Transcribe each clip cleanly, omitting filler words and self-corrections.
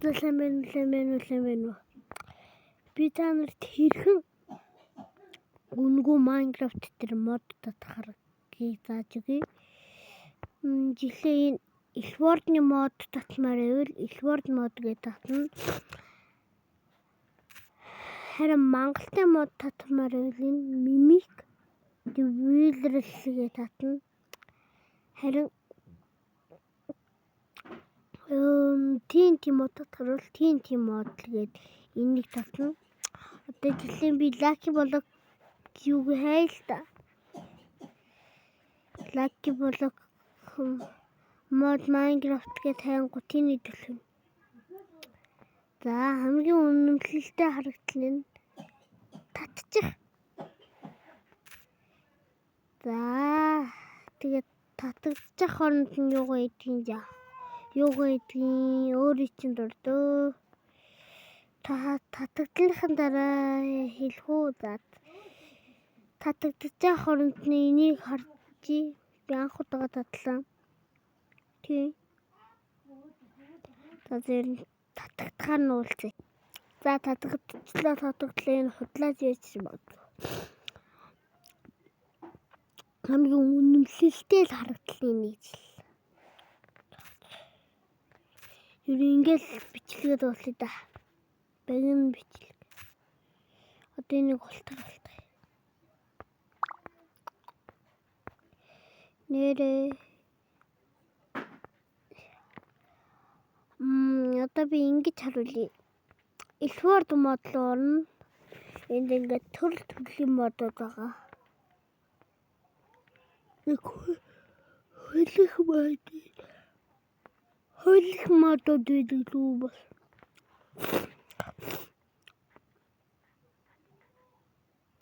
Лэмэн. Би та нарт хэрхэн үнэгүй Minecraft дээр мод татахаар зааж өгье. Жишээ энэ Elford-ны мод татмаар байвал Elford мод гэж татна. Харин Монголын мод татмаар байвал энэ Mimic Developer гэж татна. Харин TNT мод татвал TNT мод гээд энийг татна. Одоо жишээ би Lucky Block юуг хайл та. Lucky Block мод Minecraft гээд хайнгу тийний төлөв. За хамгийн үнэмшилтэй харагдал нь татчих. За тэгээд татчих хооронд нь юугаа идэх өөрийн чинь дурдөө. Татагдлынхаа дараа хэлэх үү. За татагдчих хооронд нь энийг харчих. Би анх удаага татлаа. Тий. За зэрэг татагдахаар нь уулзъя. За татагдлаа энэ худлаад яаж магадгүй. Хамгийн үнэмшилтэй л харагдлын нэг жил. Юу ингээл бичлэгээд болъё да. Багийн бичлэг. Одоо энийг ултах. Нэрээ. Одоо би ингэж харуулъя. Elford мод руу орно. Энд ингээд төрлийн модууд байгаа. Хөлөх модууд гэдэг үү бас.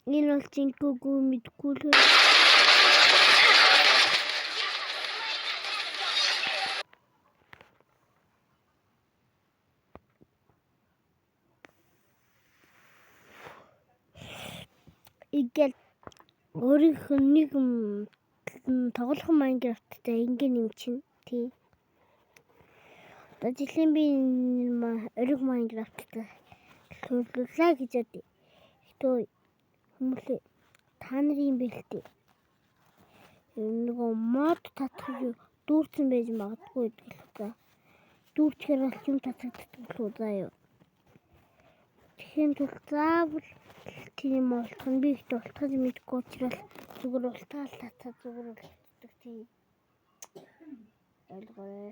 Энэ бол жинхэнэ мэдгүй л. Игэл өөрийнх нь нэг тоглох Minecraft-тай ингэ нэмчин. Тий. Одоо жишээ би өрөг Minecraft-тай төлөвлөлөө гэж бодъё. Гэтөө хүмүүс та нарын бэлтээ. Нөгөө мод татах юу дүүрсэн байж магадгүй гэдэг л та. Дүүрчээр бол юм татагддаг л удаа юу. Тэхийн тул заавал тийм болох нь би ихтэй ултгаж мэдгүй учраас зүгээр ултаал татаа зүгээр ултдаг тийм. Ойлгоё.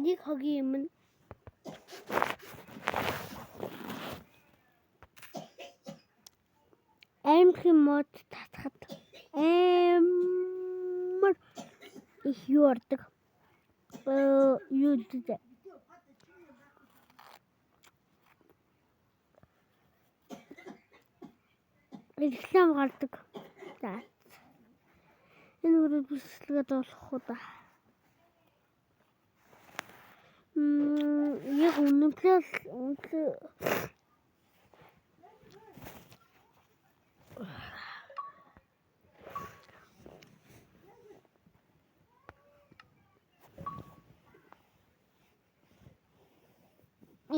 Нэг хогийн юм нь аймгийн мод татахад амар их юу ордог. Юу дээ. Реклам гардаг. За. Энэ үрээ бичлэгээд болох уу да. Яг үнэмлэл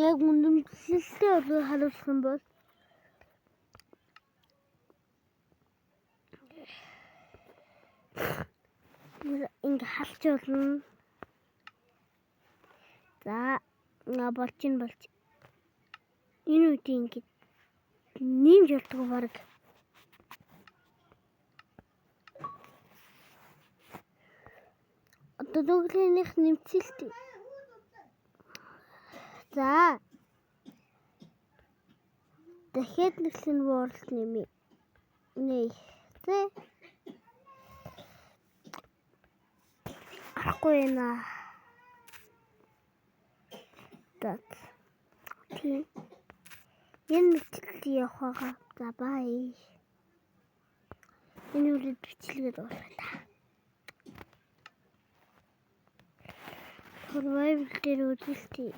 яг үнэмлэлтэй харуулах юм бол ингэ халж болно. За болж. Энэ үед ингэ нэмж болтгоо баг. Одоо дуглынх нэмцэлтэй. За. Дахиад нэгэн world нэмье. Тэ. Арахгүй наа. Так. Тий. Энэ бичлэг явахаа. За бай. Энэ үрээд бичлэгээд болоо та. Survival дээр үзэлтэй.